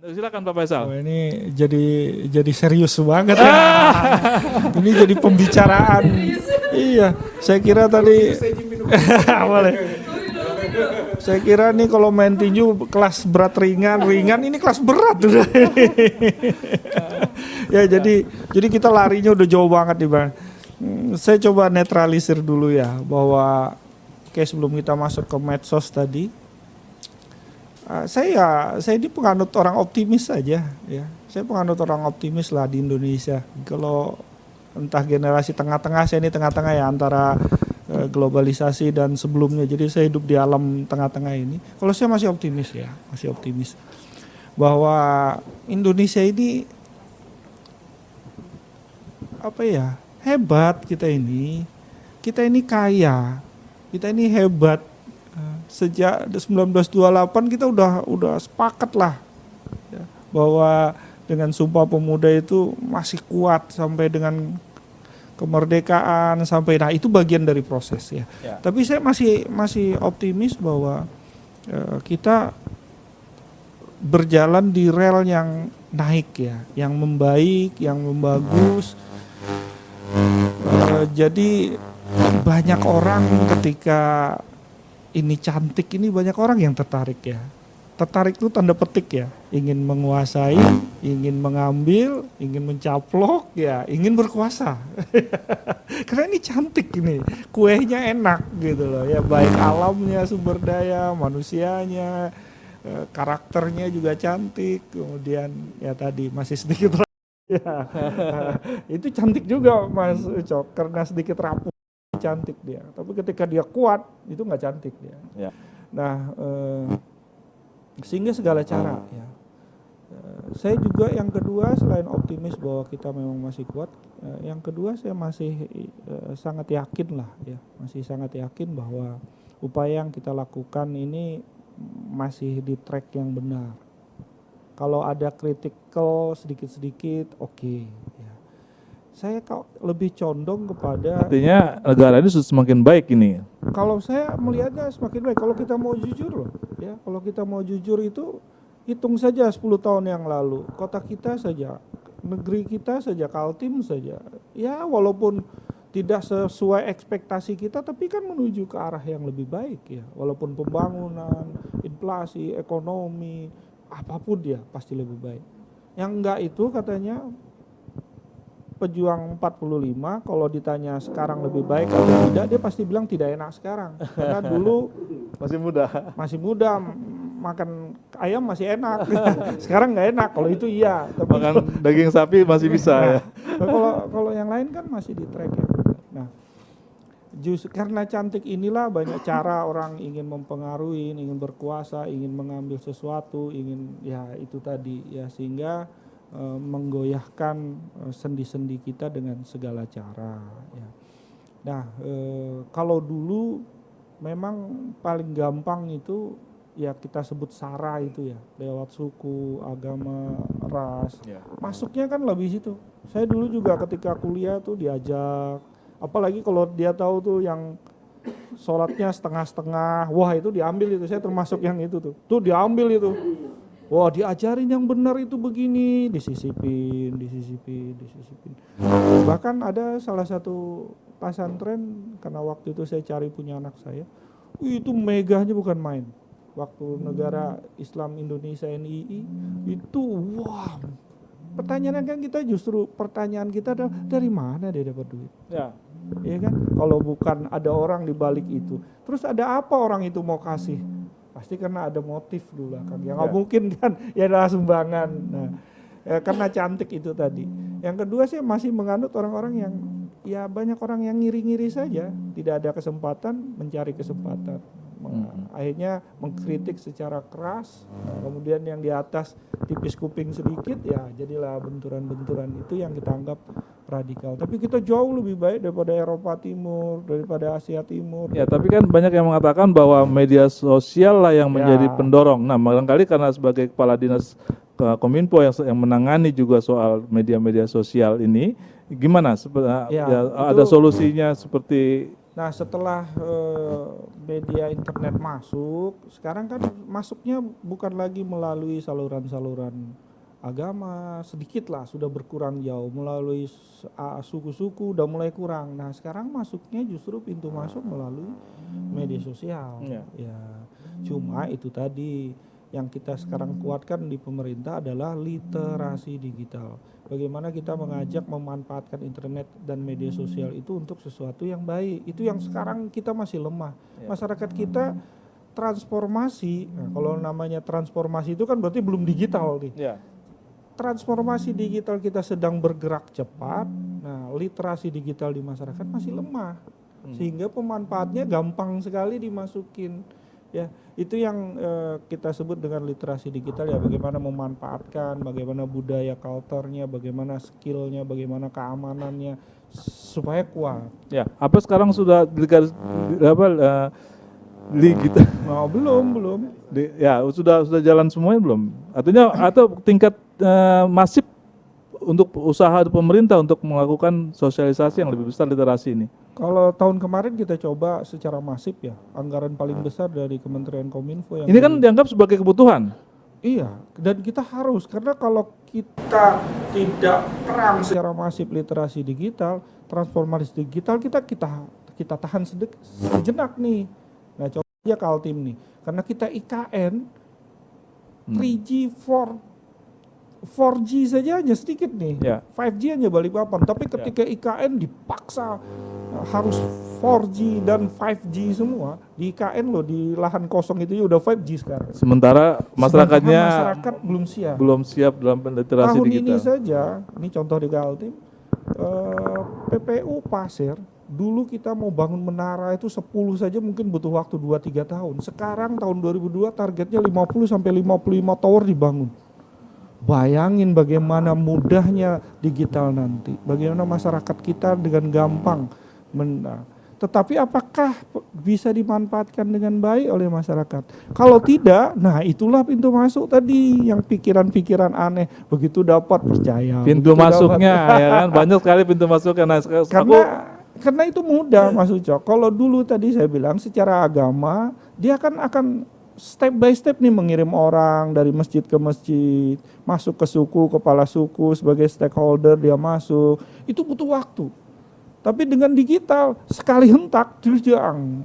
Silakan Pak Faisal. Oh, ini jadi serius banget ya. Ini jadi pembicaraan. Iya, saya kira tadi boleh. Saya kira nih kalau main tinju kelas berat ringan ini kelas berat udah. Ya jadi kita larinya udah jauh banget nih Bang. Saya coba netralisir dulu ya bahwa sebelum kita masuk ke medsos tadi, saya ini penganut orang optimis saja ya. Saya penganut orang optimis lah di Indonesia. Kalau entah generasi tengah-tengah, saya ini tengah-tengah ya antara globalisasi dan sebelumnya. Jadi saya hidup di alam tengah-tengah ini. Kalau saya masih optimis ya, masih optimis bahwa Indonesia ini hebat kita ini kaya, kita ini hebat. Sejak 1928 kita udah sepakat lah ya, bahwa dengan Sumpah Pemuda itu masih kuat sampai dengan kemerdekaan sampai itu bagian dari proses ya. Tapi saya masih optimis bahwa kita berjalan di rel yang naik ya, yang membaik, yang membagus. Jadi banyak orang ketika ini cantik ini banyak orang yang tertarik ya. Tertarik itu tanda petik ya, ingin menguasai, ingin mengambil, ingin mencaplok ya, ingin berkuasa. Karena ini cantik ini, kuenya enak gitu loh ya, baik alamnya, sumber daya, manusianya, karakternya juga cantik, kemudian ya tadi masih sedikit ya. Itu cantik juga Mas Ucok, karena sedikit rapuh cantik dia, tapi ketika dia kuat itu nggak cantik dia. Ya. Nah, sehingga segala cara ya. Saya juga yang kedua selain optimis bahwa kita memang masih kuat, yang kedua saya masih sangat yakin lah ya, masih sangat yakin bahwa upaya yang kita lakukan ini masih di track yang benar. Kalau ada kritikal sedikit-sedikit, oke. Ya. Saya lebih condong kepada Artinya negara ini semakin baik ini. Kalau saya melihatnya semakin baik. Kalau kita mau jujur loh, ya. Kalau kita mau jujur itu hitung saja 10 tahun yang lalu, kota kita saja, negeri kita saja, Kaltim saja. Ya walaupun tidak sesuai ekspektasi kita, tapi kan menuju ke arah yang lebih baik ya. Walaupun pembangunan, inflasi, ekonomi, apapun dia pasti lebih baik. Yang enggak itu katanya pejuang 45 kalau ditanya sekarang lebih baik atau tidak, dia pasti bilang tidak enak sekarang. Karena dulu masih muda makan ayam masih enak. Sekarang nggak enak, kalau itu iya. Tapi Makan daging sapi masih bisa ya. Kalau yang lain kan masih di track ya. Nah, justru karena cantik inilah banyak cara orang ingin mempengaruhi, ingin berkuasa, ingin mengambil sesuatu, ingin ya itu tadi ya, sehingga menggoyahkan sendi-sendi kita dengan segala cara ya. Nah, kalau dulu memang paling gampang itu ya kita sebut sara itu ya, lewat suku, agama, ras. Masuknya kan lebih situ. Saya dulu juga ketika kuliah tuh diajak, apalagi kalau dia tahu tuh yang sholatnya setengah-setengah, wah itu diambil itu, saya termasuk yang itu tuh diambil itu. Wah diajarin yang benar itu begini, disisipin. Bahkan ada salah satu pesantren, karena waktu itu saya cari punya anak saya, itu megahnya bukan main. Waktu negara Islam Indonesia NII, itu wah, pertanyaan kan kita justru, pertanyaan kita adalah dari mana dia dapat duit? Ya. Iya kan? Kalau bukan ada orang di balik itu, terus ada apa orang itu mau kasih? Pasti karena ada motif dulu kan, ya nggak mungkin kan ya adalah sumbangan. Nah, karena cantik itu tadi. Yang kedua saya masih menganut orang-orang yang ya banyak orang yang ngiri-ngiri saja, tidak ada kesempatan mencari kesempatan. Akhirnya mengkritik secara keras, kemudian yang di atas tipis kuping sedikit ya jadilah benturan-benturan itu yang kita anggap radikal. Tapi kita jauh lebih baik daripada Eropa Timur, daripada Asia Timur. Ya, tapi kan banyak yang mengatakan bahwa media sosial lah yang menjadi pendorong. Nah, barangkali karena sebagai kepala dinas Kominfo yang menangani juga soal media-media sosial ini, gimana? Ada solusinya seperti Nah, setelah media internet masuk, sekarang kan masuknya bukan lagi melalui saluran-saluran agama, sedikit lah sudah berkurang jauh, melalui suku-suku udah mulai kurang. Nah, sekarang masuknya justru pintu masuk melalui media sosial. Iya. Ya, cuma itu tadi yang kita sekarang kuatkan di pemerintah adalah literasi digital. Bagaimana kita mengajak memanfaatkan internet dan media sosial itu untuk sesuatu yang baik. Itu yang sekarang kita masih lemah. Masyarakat kita transformasi. Nah, kalau namanya transformasi itu kan berarti belum digital nih. Ya. Transformasi digital kita sedang bergerak cepat. Nah, literasi digital di masyarakat masih lemah. Sehingga pemanfaatnya gampang sekali dimasukin. Ya, itu yang kita sebut dengan literasi digital ya, bagaimana memanfaatkan, bagaimana budaya culture-nya, bagaimana skill-nya, bagaimana keamanannya supaya kuat. Ya, apa sekarang sudah gitu. Nah, belum. Ya, sudah jalan semuanya belum? Artinya atau tingkat masif untuk usaha pemerintah untuk melakukan sosialisasi yang lebih besar literasi ini? Kalau tahun kemarin kita coba secara masif ya, anggaran paling besar dari Kementerian Kominfo yang Ini kan dianggap sebagai kebutuhan. Iya, dan kita harus, karena kalau kita tidak perang secara masif literasi digital, transformasi digital kita tahan sejenak nih. Nah, contohnya Kaltim nih, karena kita IKN 3G, 4G saja hanya sedikit nih, Ya. 5G hanya Balikpapan, tapi ketika IKN dipaksa harus 4G dan 5G semua, di IKN loh, di lahan kosong itu udah 5G sekarang. Sementara masyarakatnya Masyarakat belum siap. dalam literasi Tahun digital. ini saja, ini contoh di Kaltim, PPU Pasir, dulu kita mau bangun menara itu 10 saja mungkin butuh waktu 2-3 tahun. Sekarang tahun 2002 targetnya 50-55 tower dibangun. Bayangin bagaimana mudahnya digital nanti, bagaimana masyarakat kita dengan gampang. Tetapi apakah bisa dimanfaatkan dengan baik oleh masyarakat? Kalau tidak, nah itulah pintu masuk tadi, yang pikiran-pikiran aneh, begitu dapat percaya. Pintu masuknya ya kan, banyak sekali pintu masuknya. Nah, Karena itu mudah Mas Ucok. Kalau dulu tadi saya bilang secara agama, dia akan step by step nih mengirim orang dari masjid ke masjid, masuk ke suku, kepala suku sebagai stakeholder dia masuk. Itu butuh waktu. Tapi dengan digital sekali hentak jujang.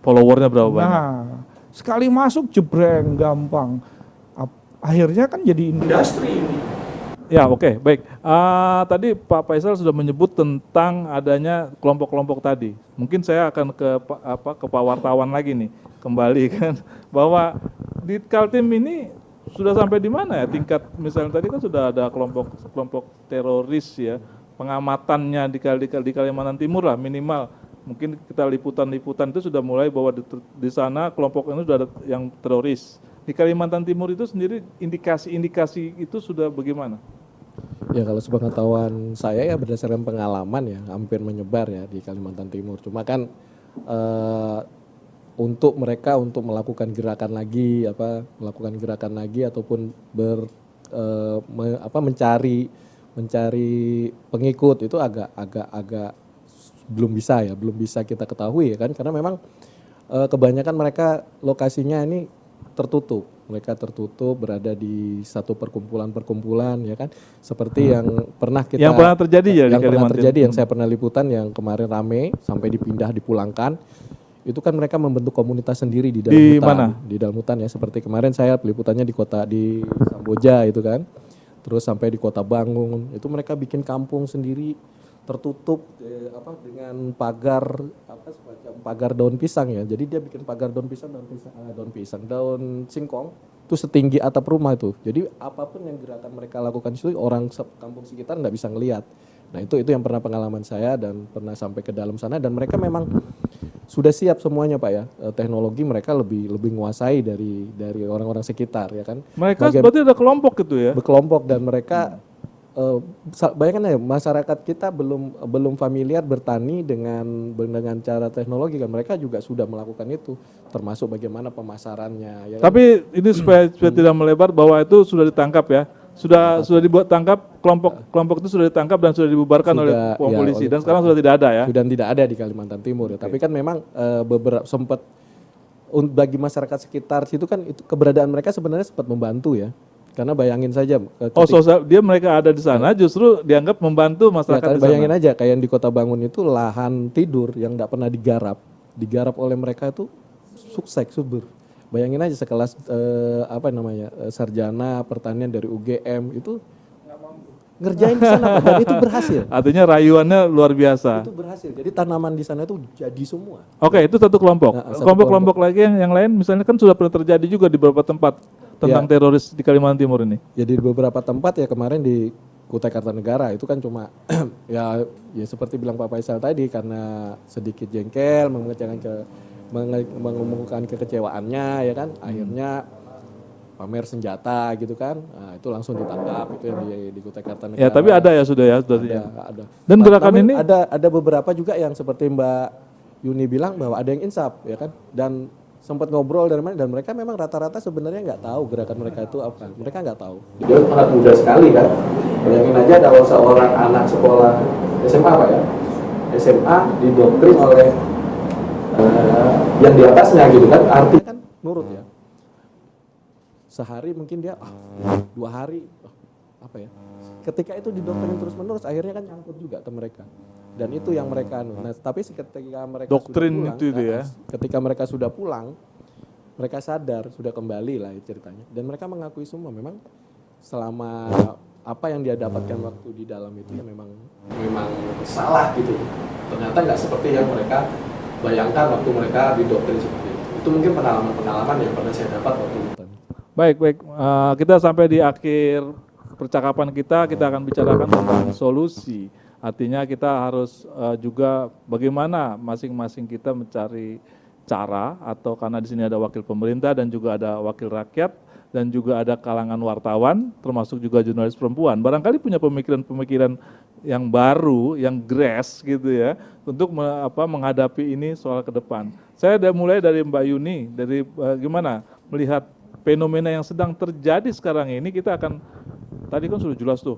followernya berapa banyak? Nah, sekali masuk jebreng gampang. Akhirnya kan jadi industri ini. Ya, oke, baik. Tadi Pak Faisal sudah menyebut tentang adanya kelompok-kelompok tadi. Mungkin saya akan ke Pak wartawan lagi nih, kembali kan, bahwa di Kaltim ini sudah sampai di mana ya tingkat, misalnya tadi kan sudah ada kelompok teroris ya, pengamatannya di Kalimantan Timur lah minimal. Mungkin kita liputan itu sudah mulai bahwa di sana kelompok ini sudah ada yang teroris. Di Kalimantan Timur itu sendiri indikasi itu sudah bagaimana? Ya kalau sepengetahuan saya ya berdasarkan pengalaman ya hampir menyebar ya di Kalimantan Timur. Cuma kan untuk mereka untuk melakukan gerakan lagi ataupun mencari pengikut itu agak belum bisa kita ketahui ya kan, karena memang kebanyakan mereka lokasinya ini tertutup. Mereka tertutup berada di satu perkumpulan ya kan, seperti yang pernah terjadi ya di Kalimantan. Yang saya pernah liputan yang kemarin rame sampai dipulangkan. Itu kan mereka membentuk komunitas sendiri di dalam hutan. Mana? Di dalam hutan ya, seperti kemarin saya peliputannya di Samboja itu kan. Terus sampai di Kota Bangun, itu mereka bikin kampung sendiri tertutup dengan pagar daun pisang ya. Jadi dia bikin pagar daun singkong itu setinggi atap rumah itu. Jadi apapun yang gerakan mereka lakukan itu orang kampung sekitar nggak bisa ngelihat. Nah itu yang pernah pengalaman saya dan pernah sampai ke dalam sana, dan mereka memang sudah siap semuanya Pak ya. Teknologi mereka lebih menguasai dari orang-orang sekitar ya kan. Mereka berarti ada kelompok gitu ya? Berkelompok, dan mereka bayangkan ya, masyarakat kita belum familiar bertani dengan cara teknologi kan, mereka juga sudah melakukan itu, termasuk bagaimana pemasarannya ya kan? Tapi ini supaya tidak melebar, bahwa itu sudah ditangkap ya, sudah dibuat tangkap, kelompok itu sudah ditangkap dan sudah dibubarkan oleh Sudah, ya, polisi oleh- dan sekarang sudah tidak ada ya. Sudah tidak ada di Kalimantan Timur ya. Tapi kan memang beberapa sempat bagi masyarakat sekitar situ kan itu keberadaan mereka sebenarnya sempat membantu ya. Karena bayangin saja Mereka ada di sana justru dianggap membantu masyarakat di sana. bayangin aja kayak yang di Kota Bangun itu lahan tidur yang tidak pernah digarap oleh mereka itu sukses subur. Bayangin aja sekelas sarjana pertanian dari UGM itu ngerjain di sana Pak, dan itu berhasil. Artinya rayuannya luar biasa. Itu berhasil. Jadi tanaman di sana itu jadi semua. Oke, itu satu kelompok. Nah, satu Kelompok-kelompok lagi yang lain misalnya kan sudah pernah terjadi juga di beberapa tempat tentang teroris di Kalimantan Timur ini. Jadi di beberapa tempat ya kemarin di Kutai Kartanegara itu kan cuma ya seperti bilang Pak Faisal tadi karena sedikit jengkel mengemukakan kekecewaannya ya kan akhirnya pamer senjata gitu kan. Nah, itu langsung ditangkap itu yang di Kutai Kartanegara. Ya, tapi ada ya sudah ya. Ada. Dan gerakan Namun ini ada beberapa juga yang seperti Mbak Yuni bilang bahwa ada yang insaf ya kan dan sempat ngobrol dari mana dan mereka memang rata-rata sebenarnya nggak tahu gerakan mereka itu apa. Mereka nggak tahu. Dia sangat muda sekali kan. Bayangin aja kalau seorang anak sekolah SMA apa ya? SMA didoktrin oleh yang di atasnya gitu kan. Artinya kan nurut ya. Sehari mungkin dia 2 hari apa ya? Ketika itu didoktrin terus-menerus akhirnya kan nyangkut juga ke mereka. Dan itu yang mereka nah tapi ketika mereka doktrin sudah pulang, itu ya. ketika mereka sudah pulang mereka sadar sudah kembali lah ceritanya dan mereka mengakui semua memang selama apa yang dia dapatkan waktu di dalam itu ya memang salah gitu ternyata nggak seperti yang mereka bayangkan waktu mereka didoktrin seperti itu mungkin pengalaman yang pernah saya dapat waktu itu. Baik. Kita sampai di akhir percakapan kita akan bicarakan tentang solusi. Artinya kita harus juga bagaimana masing-masing kita mencari cara atau karena di sini ada wakil pemerintah dan juga ada wakil rakyat dan juga ada kalangan wartawan termasuk juga jurnalis perempuan. Barangkali punya pemikiran-pemikiran yang baru, yang grass gitu ya untuk menghadapi ini soal ke depan. Saya udah mulai dari Mbak Yuni, dari gimana melihat fenomena yang sedang terjadi sekarang ini kita akan tadi kan sudah jelas tuh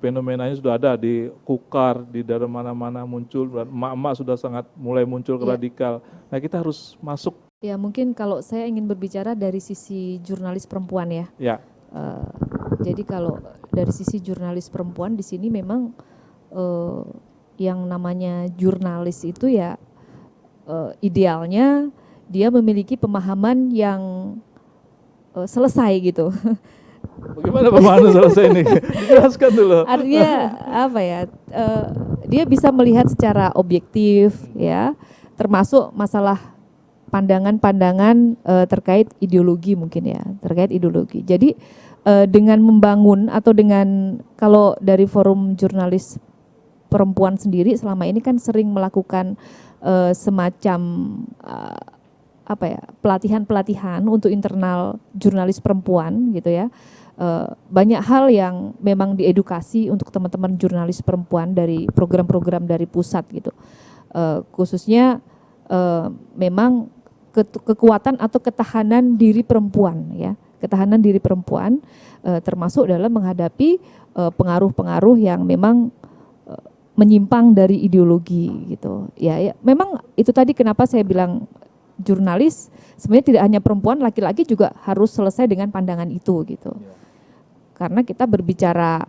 fenomenanya sudah ada di Kukar di daerah mana-mana muncul emak-emak sudah sangat mulai muncul ke radikal. Nah kita harus masuk. Ya mungkin kalau saya ingin berbicara dari sisi jurnalis perempuan ya. Ya. Jadi kalau dari sisi jurnalis perempuan di sini memang yang namanya jurnalis itu ya idealnya dia memiliki pemahaman yang selesai gitu. Bagaimana pemahaman selesai ini? Dijelaskan dulu. Artinya apa ya? Dia bisa melihat secara objektif ya, termasuk masalah pandangan-pandangan terkait ideologi mungkin ya, terkait ideologi. Jadi dengan membangun atau dengan kalau dari forum jurnalis perempuan sendiri selama ini kan sering melakukan semacam pelatihan-pelatihan untuk internal jurnalis perempuan gitu ya. Banyak hal yang memang diedukasi untuk teman-teman jurnalis perempuan dari program-program dari pusat gitu. Khususnya memang kekuatan atau ketahanan diri perempuan ya. Ketahanan diri perempuan termasuk dalam menghadapi pengaruh-pengaruh yang memang menyimpang dari ideologi gitu. Ya, memang itu tadi kenapa saya bilang jurnalis sebenarnya tidak hanya perempuan, laki-laki juga harus selesai dengan pandangan itu gitu. Karena kita berbicara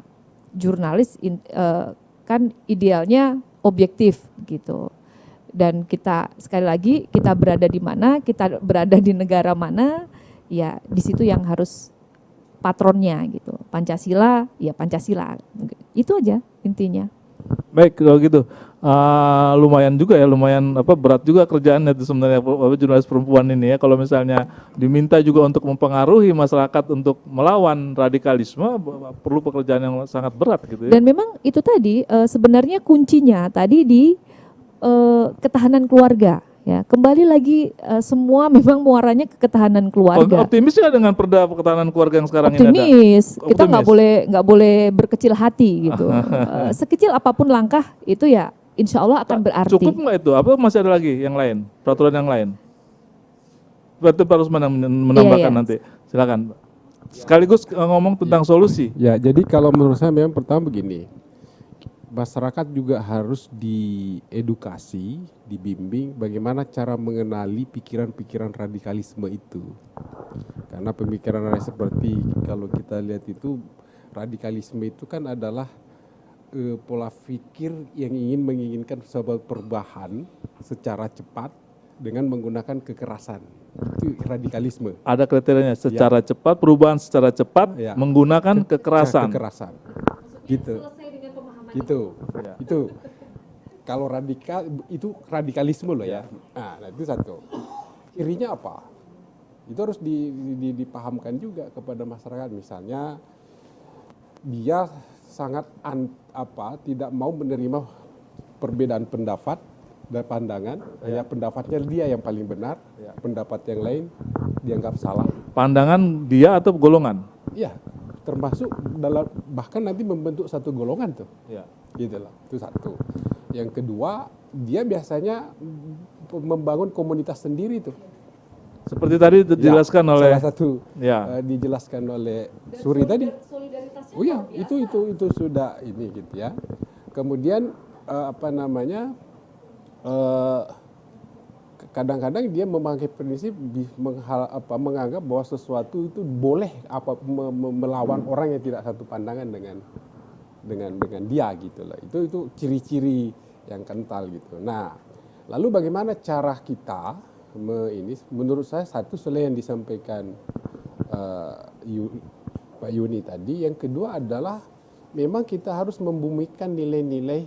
jurnalis kan idealnya objektif gitu. Dan kita sekali lagi kita berada di mana, kita berada di negara mana, ya di situ yang harus patronnya gitu. Pancasila, ya Pancasila. Itu aja intinya. Baik kalau gitu. Lumayan juga ya, lumayan berat juga kerjaannya itu sebenarnya jurnalis perempuan ini ya. Kalau misalnya diminta juga untuk mempengaruhi masyarakat untuk melawan radikalisme, perlu pekerjaan yang sangat berat gitu ya. Dan memang itu tadi sebenarnya kuncinya tadi di ketahanan keluarga. Ya, kembali lagi semua memang muaranya ke ketahanan keluarga. Optimis ya dengan perda ketahanan keluarga yang sekarang ini ada? Optimis. Kita nggak boleh berkecil hati gitu. Sekecil apapun langkah itu ya insya Allah akan berarti. Cukup nggak itu? Apa masih ada lagi yang lain? Peraturan yang lain? Berarti Pak Rusman yang menambahkan nanti. Silakan. sekaligus ngomong tentang solusi. Ya, jadi kalau menurut saya memang pertama begini, masyarakat juga harus diedukasi, dibimbing bagaimana cara mengenali pikiran-pikiran radikalisme itu. Karena pemikiran seperti kalau kita lihat itu, radikalisme itu kan adalah pola pikir yang menginginkan sebuah perubahan secara cepat dengan menggunakan kekerasan. Itu radikalisme. Ada kriterianya secara cepat, perubahan secara cepat Ya. menggunakan kekerasan. Kekerasan. Gitu. Gitu. Ya. Itu. Kalau radikal itu radikalisme loh ya. Nah, itu satu. Kirinya apa? Itu harus dipahamkan juga kepada masyarakat. Misalnya dia sangat tidak mau menerima perbedaan pendapat dan pandangan, ya pendapatnya dia yang paling benar, pendapat yang lain dianggap salah. Pandangan dia atau golongan? Iya, termasuk dalam bahkan nanti membentuk satu golongan tuh. Ya. Gitu lah. Itu satu. Yang kedua, dia biasanya membangun komunitas sendiri tuh. Seperti tadi dijelaskan oleh salah satu ya. dijelaskan oleh Suri tadi. Oh iya, itu sudah ini gitu ya. Kemudian kadang-kadang dia memakai prinsip menganggap bahwa sesuatu itu boleh melawan orang yang tidak satu pandangan dengan dia gitu lah. Itu ciri-ciri yang kental gitu. Nah, lalu bagaimana cara kita menurut saya satu selain yang disampaikan Pak Yuni tadi, yang kedua adalah memang kita harus membumikan nilai-nilai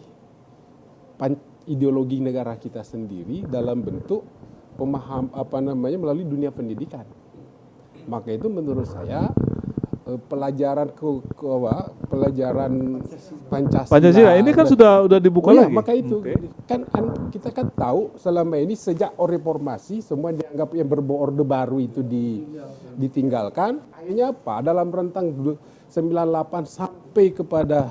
ideologi negara kita sendiri dalam bentuk melalui dunia pendidikan. Maka itu menurut saya pelajaran Pancasila ini kan sudah dibuka lagi. Maka itu kan kita kan tahu selama ini sejak reformasi semua dianggap yang berorde baru itu ditinggalkan. Akhirnya apa? Dalam rentang 98 sampai kepada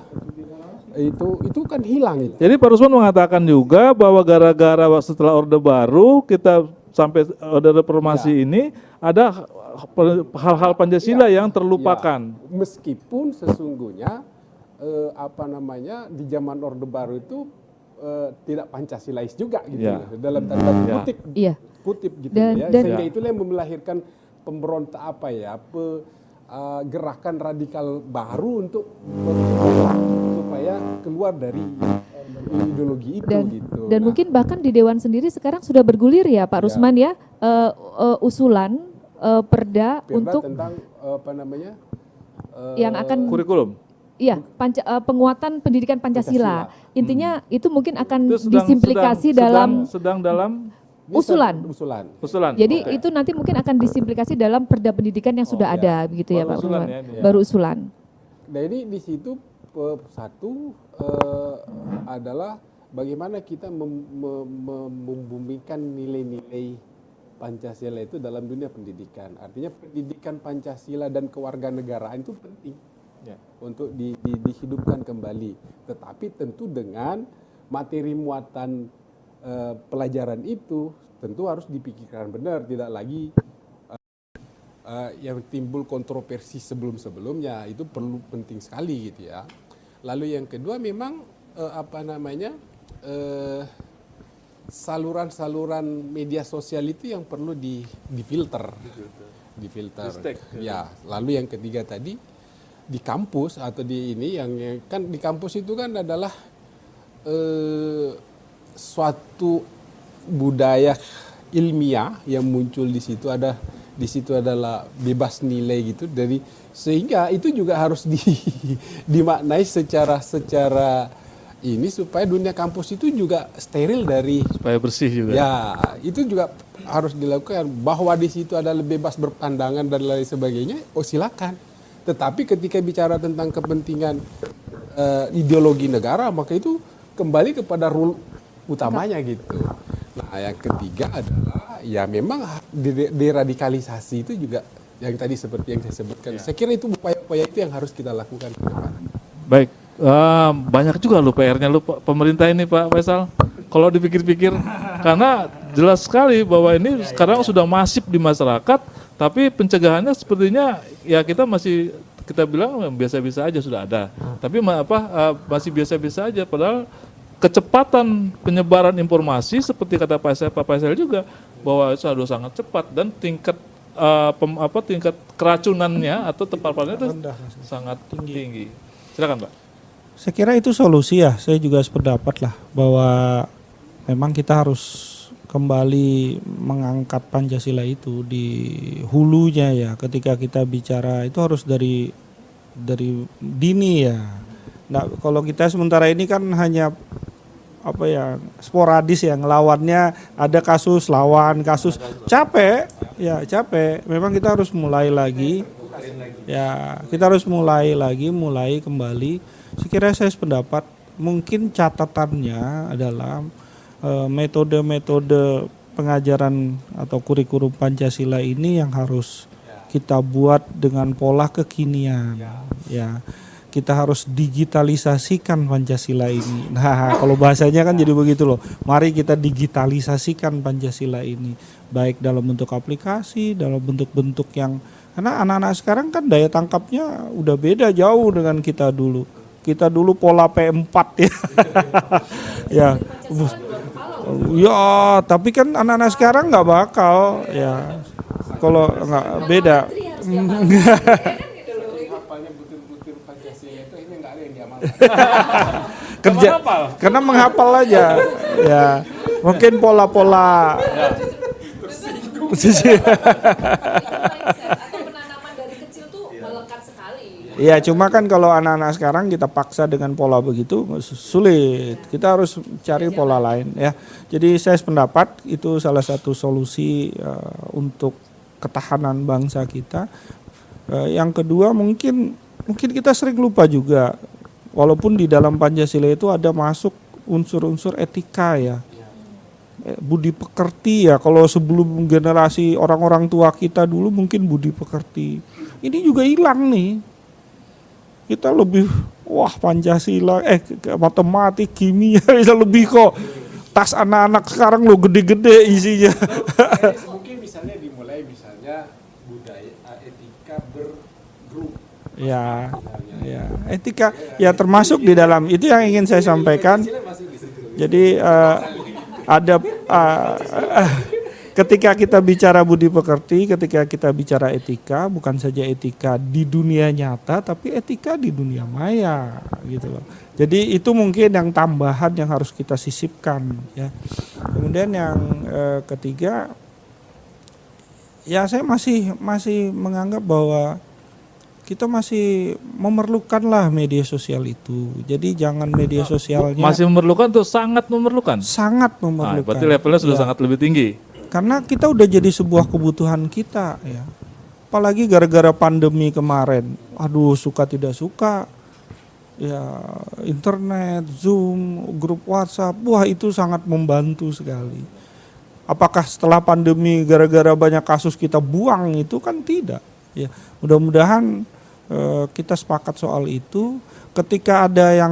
itu kan hilang itu. Jadi Pak Rusman mengatakan juga bahwa gara-gara setelah Orde Baru kita sampai Orde Reformasi ini ada hal-hal Pancasila yang terlupakan. Ya, meskipun sesungguhnya di zaman Orde Baru itu tidak Pancasilais juga gitu Ya. dalam tanda kutip, kutip gitu ya. Sehingga itulah yang melahirkan pemberontak gerakan radikal baru untuk supaya keluar dari ideologi itu gitu. Dan mungkin bahkan di Dewan sendiri sekarang sudah bergulir ya Pak Rusman ya usulan perda untuk tentang yang akan kurikulum. Iya, penguatan pendidikan Pancasila. Intinya itu mungkin akan Itu disimplikasi sedang dalam usulan. Jadi itu nanti mungkin akan disimplikasi dalam perda pendidikan yang sudah ada begitu ya Pak Rusman. Baru usulan. Nah ini di situ satu adalah bagaimana kita membumikan nilai-nilai Pancasila itu dalam dunia pendidikan. Artinya pendidikan Pancasila dan kewarganegaraan itu penting untuk dihidupkan kembali. Tetapi tentu dengan materi muatan pelajaran itu tentu harus dipikirkan benar, tidak lagi yang timbul kontroversi sebelum-sebelumnya. Itu perlu penting sekali gitu ya. Lalu yang kedua memang saluran-saluran media sosial itu yang perlu difilter. Ya, lalu yang ketiga tadi di kampus atau di ini yang kan di kampus itu kan adalah suatu budaya ilmiah yang muncul di situ adalah bebas nilai gitu sehingga itu juga harus dimaknai secara ini supaya dunia kampus itu juga steril supaya bersih juga. Ya, itu juga harus dilakukan bahwa di situ ada bebas berpandangan dan lain sebagainya. Oh, silakan. Tetapi ketika bicara tentang kepentingan ideologi negara, maka itu kembali kepada rule utamanya gitu. Nah, yang ketiga adalah ya memang deradikalisasi itu juga yang tadi seperti yang saya sebutkan. Saya kira itu upaya-upaya itu yang harus kita lakukan ke depan. Baik, banyak juga PR-nya pemerintah ini Pak Faisal. Kalau dipikir-pikir, karena jelas sekali bahwa ini sekarang sudah masif di masyarakat, tapi pencegahannya sepertinya ya kita bilang biasa-biasa aja sudah ada. Tapi masih biasa-biasa aja, padahal kecepatan penyebaran informasi seperti kata Pak Faisal juga bahwa itu sudah sangat cepat dan tingkat tingkat keracunannya atau terpaparnya itu sangat tinggi. Silakan Pak. Saya kira itu solusi ya. Saya juga sependapat lah bahwa memang kita harus kembali mengangkat Pancasila itu di hulunya ya. Ketika kita bicara itu harus dari dini ya. Nah, kalau kita sementara ini kan hanya sporadis ya, ngelawannya ada kasus lawan kasus, capek. Memang kita harus mulai lagi. Ya, kita harus mulai kembali. Sekiranya saya sependapat mungkin catatannya adalah metode-metode pengajaran atau kurikulum Pancasila ini yang harus kita buat dengan pola kekinian. Ya, kita harus digitalisasikan Pancasila ini. Nah, kalau bahasanya kan jadi begitu loh. Mari kita digitalisasikan Pancasila ini, baik dalam bentuk aplikasi, dalam bentuk-bentuk yang, karena anak-anak sekarang kan daya tangkapnya udah beda jauh dengan kita dulu. Kita dulu pola P4 ya. Ya. Ya, tapi kan anak-anak sekarang nggak bakal ya. Kalau nggak beda. Kerja karena menghafal aja. Ya. Mungkin pola-pola Iya, cuma kan kalau anak-anak sekarang kita paksa dengan pola begitu sulit. Kita harus cari pola lain ya. Jadi saya sependapat itu salah satu solusi untuk ketahanan bangsa kita. Yang kedua mungkin kita sering lupa juga, walaupun di dalam Pancasila itu ada masuk unsur-unsur etika ya. Budi pekerti ya, kalau sebelum generasi orang-orang tua kita dulu mungkin budi pekerti. Ini juga hilang nih. Kita lebih Pancasila, matematik, kimia bisa lebih kok. Tas anak-anak sekarang lo gede-gede isinya. Mungkin misalnya dimulai budaya etika bergrup. Ya, etika ya termasuk di dalam itu yang ingin saya sampaikan. Jadi ada ketika kita bicara budi pekerti, ketika kita bicara etika, bukan saja etika di dunia nyata, tapi etika di dunia maya, gitu loh. Jadi itu mungkin yang tambahan yang harus kita sisipkan, ya. Kemudian yang ketiga, ya saya masih menganggap bahwa kita masih memerlukanlah media sosial itu. Jadi jangan media sosialnya masih memerlukan tuh, sangat memerlukan. Sangat memerlukan. Berarti levelnya sudah sangat lebih tinggi. Karena kita udah jadi sebuah kebutuhan kita ya. Apalagi gara-gara pandemi kemarin. Aduh, suka tidak suka. Ya, internet, Zoom, grup WhatsApp, wah itu sangat membantu sekali. Apakah setelah pandemi gara-gara banyak kasus kita buang itu? Kan tidak. Ya, mudah-mudahan kita sepakat soal itu. Ketika ada yang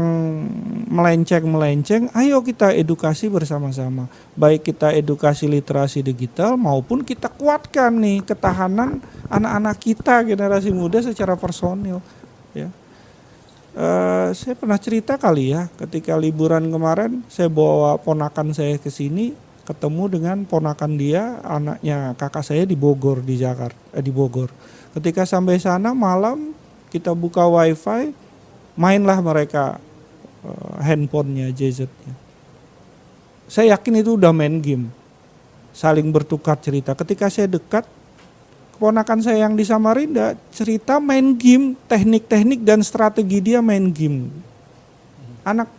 melenceng, ayo kita edukasi bersama-sama. Baik kita edukasi literasi digital maupun kita kuatkan nih ketahanan anak-anak kita generasi muda secara personil. Ya. Saya pernah cerita kali ya, ketika liburan kemarin saya bawa ponakan saya ke sini, ketemu dengan ponakan dia, anaknya kakak saya di Bogor, di Jakarta, di Bogor. Ketika sampai sana malam kita buka wifi, mainlah mereka handphonenya, gadgetnya. Saya yakin itu udah main game, saling bertukar cerita. Ketika saya dekat, keponakan saya yang di Samarinda cerita main game, teknik-teknik dan strategi dia main game. Anak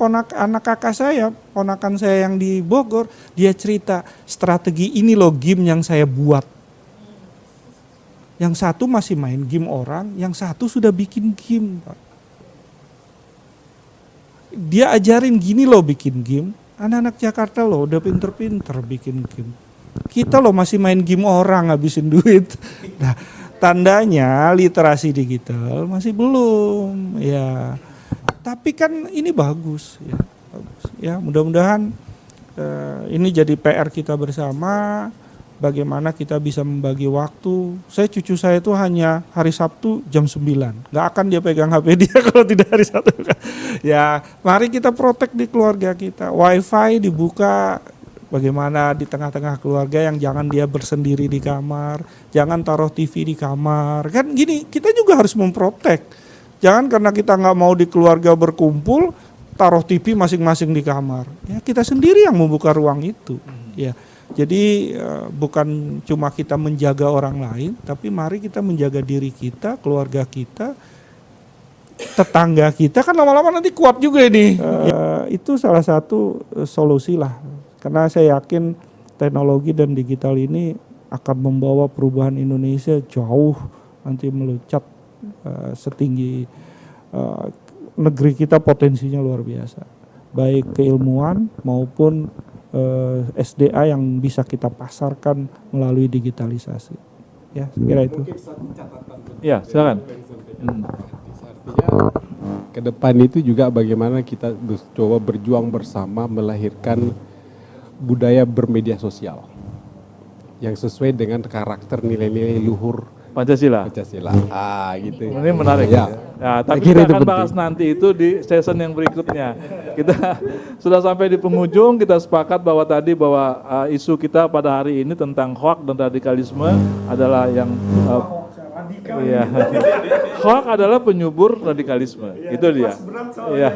kakak saya, ponakan saya yang di Bogor, dia cerita strategi ini loh game yang saya buat. Yang satu masih main game orang, yang satu sudah bikin game, Pak. Dia ajarin gini loh bikin game. Anak-anak Jakarta loh udah pinter-pinter bikin game. Kita loh masih main game orang ngabisin duit. Nah, tandanya literasi digital masih belum ya. Tapi kan ini bagus ya. Bagus. Ya, mudah-mudahan Ini jadi PR kita bersama, bagaimana kita bisa membagi waktu. Cucu saya itu hanya hari Sabtu jam 9. Nggak akan dia pegang HP dia kalau tidak hari Sabtu. Ya, mari kita protek di keluarga kita. WiFi dibuka, bagaimana di tengah-tengah keluarga yang jangan dia bersendiri di kamar, jangan taruh TV di kamar. Kan gini, kita juga harus memprotek. Jangan karena kita nggak mau di keluarga berkumpul, taruh TV masing-masing di kamar. Ya, kita sendiri yang membuka ruang itu. Ya. Jadi bukan cuma kita menjaga orang lain, tapi mari kita menjaga diri kita, keluarga kita, tetangga kita, kan lama-lama nanti kuat juga ini. Itu salah satu solusi lah, karena saya yakin teknologi dan digital ini akan membawa perubahan Indonesia jauh nanti meloncat setinggi negeri kita, potensinya luar biasa, baik keilmuan maupun SDA yang bisa kita pasarkan melalui digitalisasi. Ya, saya kira itu. Mungkin satu catatan. Ya, silakan. Artinya ke depan itu juga bagaimana kita coba berjuang bersama melahirkan budaya bermedia sosial yang sesuai dengan karakter nilai-nilai luhur Pancasila. Gitu. Ini menarik. Ya. Ya, tapi Saya kira kita itu akan bahas penting. nanti itu di session yang berikutnya. Kita sudah sampai di penghujung, kita sepakat bahwa isu kita pada hari ini tentang hoax dan radikalisme adalah yang iya. Hoax adalah penyubur radikalisme. Itu dia. Iya.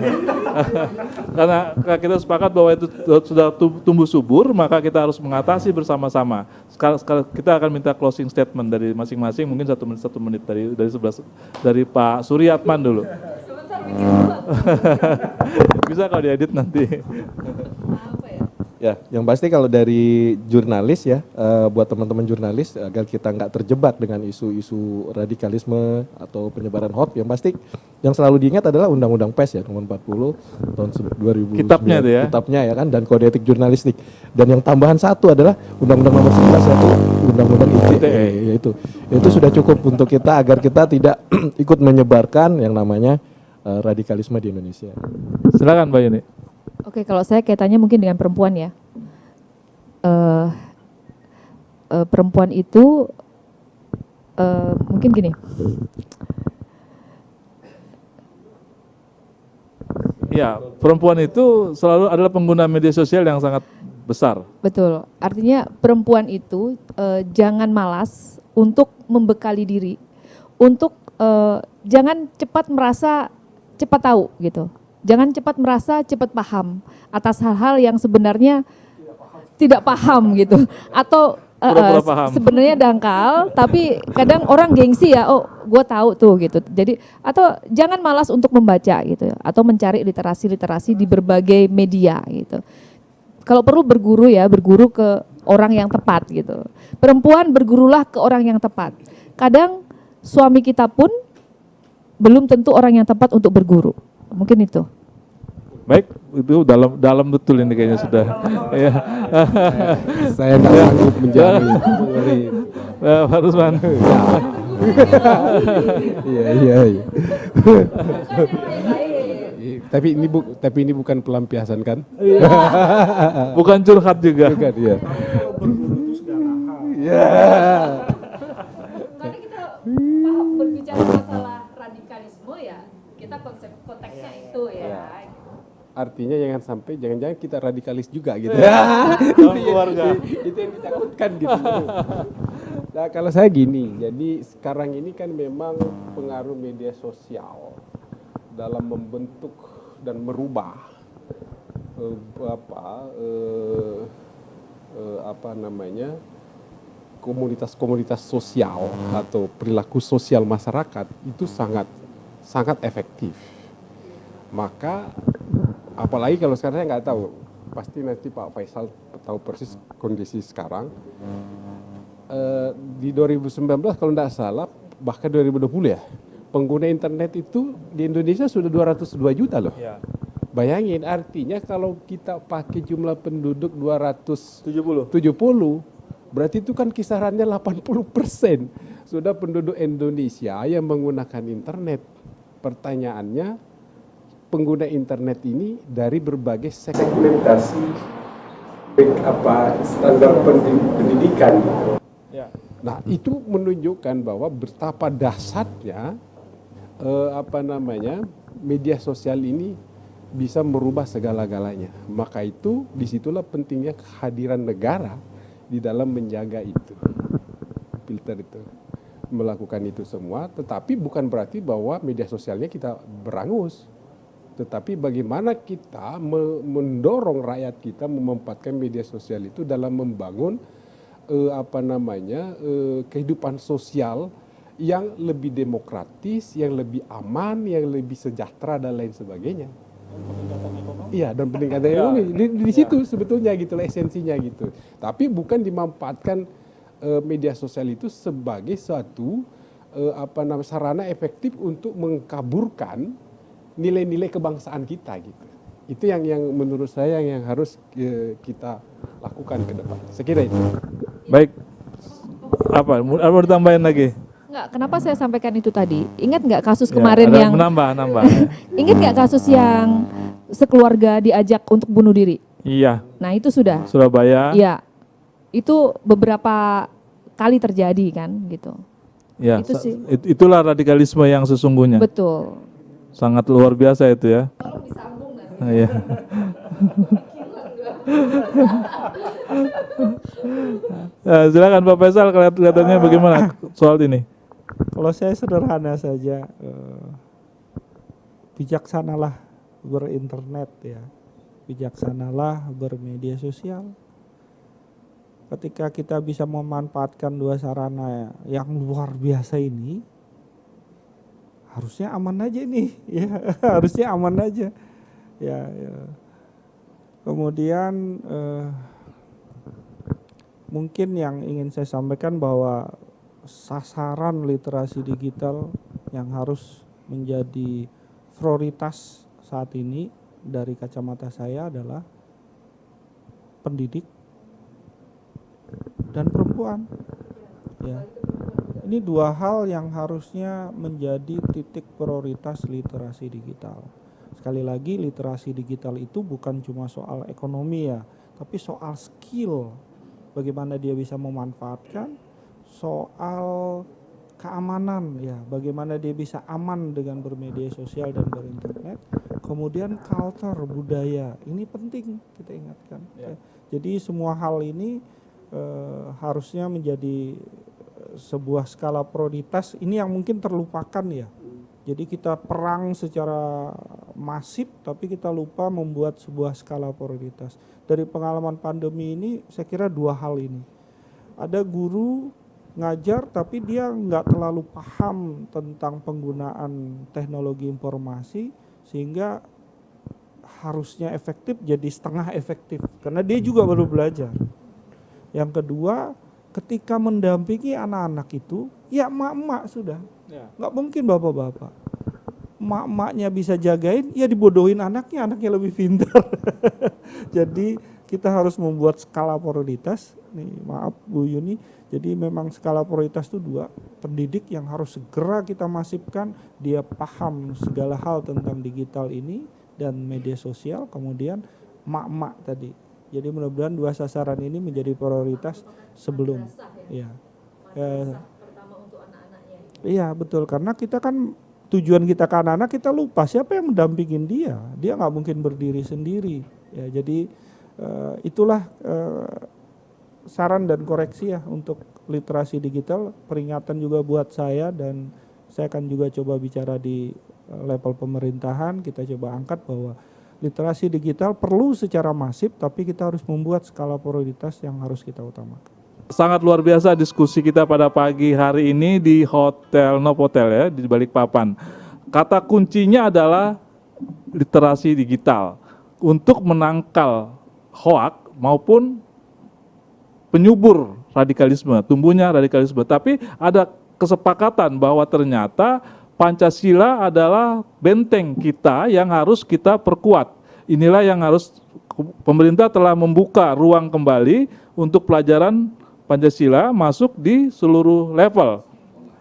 Karena kita sepakat bahwa itu sudah tumbuh subur, maka kita harus mengatasi bersama-sama. Sekarang kita akan minta closing statement dari masing-masing, mungkin satu menit dari Pak Suryatman dulu. Bisa kalau diedit nanti. Ya, yang pasti kalau dari jurnalis ya, buat teman-teman jurnalis agar kita nggak terjebak dengan isu-isu radikalisme atau penyebaran hoax, yang pasti yang selalu diingat adalah Undang-Undang Pers ya, nomor 40 tahun 2009. Kitabnya itu ya. Kitabnya ya kan, dan kode etik jurnalistik. Dan yang tambahan satu adalah Undang-Undang nomor 11 yaitu Undang-Undang ITE. Itu sudah cukup untuk kita agar kita tidak ikut menyebarkan yang namanya radikalisme di Indonesia. Silakan Mbak Yuni. Oke, kalau saya kaitannya mungkin dengan perempuan ya. Perempuan itu mungkin gini. Ya, perempuan itu selalu adalah pengguna media sosial yang sangat besar. Betul. Artinya perempuan itu jangan malas untuk membekali diri, untuk jangan cepat merasa cepat tahu gitu. Jangan cepat merasa cepat paham atas hal-hal yang sebenarnya tidak paham gitu. Atau Pura-pura paham. sebenarnya dangkal, tapi kadang orang gengsi ya, oh gue tahu tuh gitu. Jadi atau jangan malas untuk membaca gitu, atau mencari literasi-literasi di berbagai media gitu. Kalau perlu berguru ya, berguru ke orang yang tepat gitu. Perempuan bergurulah ke orang yang tepat. Kadang suami kita pun belum tentu orang yang tepat untuk berguru. Mungkin itu. Baik, itu dalam betul ini kayaknya sudah. Ya. Saya nggak sanggup menjamin. Pak Rusman. Iya. Tapi ini bukan pelampiasan kan? Bukan curhat juga. Bukan, ya. Karena kita berbicara masalah radikalisme ya, kita konteksnya itu ya. Artinya jangan-jangan kita radikalis juga gitu. Dalam keluarga. Itu yang ditakutkan gitu. Nah, kalau saya gini, jadi sekarang ini kan memang pengaruh media sosial dalam membentuk dan merubah komunitas-komunitas sosial atau perilaku sosial masyarakat itu sangat efektif. Maka apalagi kalau sekarang saya nggak tahu, pasti nanti Pak Faisal tahu persis kondisi sekarang. Di 2019 kalau tidak salah, bahkan 2020 ya, pengguna internet itu di Indonesia sudah 202 juta loh. Ya. Bayangin, artinya kalau kita pakai jumlah penduduk 70. 270, berarti itu kan kisarannya 80% sudah penduduk Indonesia yang menggunakan internet. Pertanyaannya, pengguna internet ini dari berbagai segmentasi standar pendidikan. Ya. Nah, itu menunjukkan bahwa betapa dahsyatnya media sosial ini bisa merubah segala-galanya. Maka itu disitulah pentingnya kehadiran negara di dalam menjaga itu, filter itu, melakukan itu semua. Tetapi bukan berarti bahwa media sosialnya kita berangus, tetapi bagaimana kita mendorong rakyat kita memanfaatkan media sosial itu dalam membangun kehidupan sosial yang lebih demokratis, yang lebih aman, yang lebih sejahtera dan lain sebagainya. Iya, dan peningkatan ekonomi di situ sebetulnya gitulah esensinya gitu. Tapi bukan dimanfaatkan media sosial itu sebagai suatu sarana efektif untuk mengkaburkan nilai-nilai kebangsaan kita gitu. Itu yang menurut saya yang harus kita lakukan ke depan. Saya kira itu. Baik. Apa ditambahin lagi? Enggak, kenapa saya sampaikan itu tadi? Ingat nggak kasus Ya, kemarin ada yang menambah. ingat nggak kasus yang sekeluarga diajak untuk bunuh diri? Iya, Nah itu sudah. Surabaya. Iya, itu beberapa kali terjadi kan gitu. Ya, Itu sih. itulah radikalisme yang sesungguhnya. Betul. Sangat luar biasa itu ya. Iya. Ya, silakan Pak Faisal, kelihatannya bagaimana soal ini? Kalau saya sederhana saja, bijaksanalah berinternet ya, bijaksanalah bermedia sosial. Ketika kita bisa memanfaatkan dua sarana yang luar biasa ini, harusnya aman aja nih, ya harusnya aman aja, ya. Kemudian mungkin yang ingin saya sampaikan bahwa sasaran literasi digital yang harus menjadi prioritas saat ini dari kacamata saya adalah pendidik dan perempuan. Ya. Ini dua hal yang harusnya menjadi titik prioritas literasi digital. Sekali lagi, literasi digital itu bukan cuma soal ekonomi ya, tapi soal skill. Bagaimana dia bisa memanfaatkan, soal keamanan ya, bagaimana dia bisa aman dengan bermedia sosial dan berinternet. Kemudian culture, budaya, ini penting kita ingatkan. Ya. Jadi semua hal ini harusnya menjadi sebuah skala prioritas. Ini yang mungkin terlupakan ya. Jadi kita perang secara masif, tapi kita lupa membuat sebuah skala prioritas. Dari pengalaman pandemi ini, saya kira dua hal ini. Ada guru ngajar, tapi dia nggak terlalu paham tentang penggunaan teknologi informasi, sehingga harusnya efektif jadi setengah efektif, karena dia juga baru belajar. Yang kedua, ketika mendampingi anak-anak itu, ya emak-emak sudah. Nggak mungkin bapak-bapak. Emak-emaknya bisa jagain, ya dibodohin anaknya lebih pintar. Jadi kita harus membuat skala prioritas. Nih, maaf Bu Yuni, jadi memang skala prioritas itu dua. Pendidik yang harus segera kita masifkan, dia paham segala hal tentang digital ini dan media sosial. Kemudian emak-emak tadi. Jadi mudah-mudahan dua sasaran ini menjadi prioritas sebelum. Ya. Iya betul, karena kita kan tujuan kita ke anak-anak, kita lupa siapa yang mendampingin dia nggak mungkin berdiri sendiri ya. Jadi itulah saran dan koreksi ya untuk literasi digital, peringatan juga buat saya, dan saya akan juga coba bicara di level pemerintahan, kita coba angkat bahwa literasi digital perlu secara masif, tapi kita harus membuat skala prioritas yang harus kita utamakan. Sangat luar biasa diskusi kita pada pagi hari ini di Hotel Novotel ya, di Balikpapan. Kata kuncinya adalah literasi digital untuk menangkal hoak maupun penyubur radikalisme, tumbuhnya radikalisme. Tapi ada kesepakatan bahwa ternyata Pancasila adalah benteng kita yang harus kita perkuat. Inilah yang harus pemerintah telah membuka ruang kembali untuk pelajaran Pancasila masuk di seluruh level.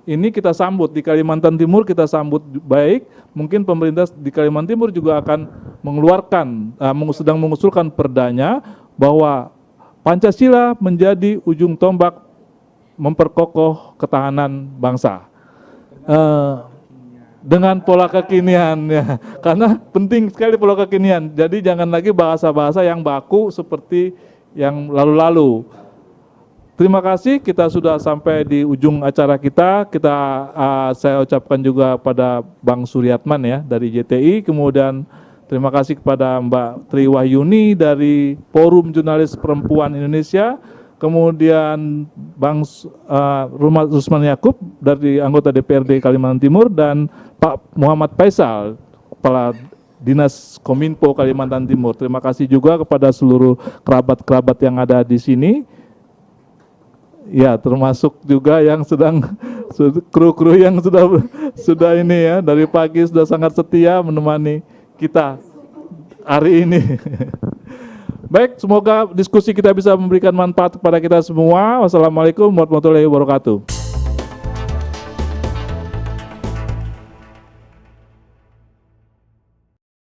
Ini kita sambut di Kalimantan Timur, kita sambut baik. Mungkin pemerintah di Kalimantan Timur juga akan mengeluarkan, sedang mengusulkan perdanya bahwa Pancasila menjadi ujung tombak memperkokoh ketahanan bangsa. Dengan pola kekinian ya, karena penting sekali pola kekinian. Jadi jangan lagi bahasa-bahasa yang baku seperti yang lalu-lalu. Terima kasih, kita sudah sampai di ujung acara kita. Saya ucapkan juga pada Bang Suryatman ya dari JTI, kemudian terima kasih kepada Mbak Tri Wahyuni dari Forum Jurnalis Perempuan Indonesia, kemudian Bang Rusman Yakub dari anggota DPRD Kalimantan Timur, dan Pak Muhammad Faisal, Kepala Dinas Kominfo Kalimantan Timur. Terima kasih juga kepada seluruh kerabat-kerabat yang ada di sini. Ya, termasuk juga yang sedang kru-kru yang sudah ini ya, dari pagi sudah sangat setia menemani kita hari ini. Baik, semoga diskusi kita bisa memberikan manfaat kepada kita semua. Wassalamualaikum warahmatullahi wabarakatuh.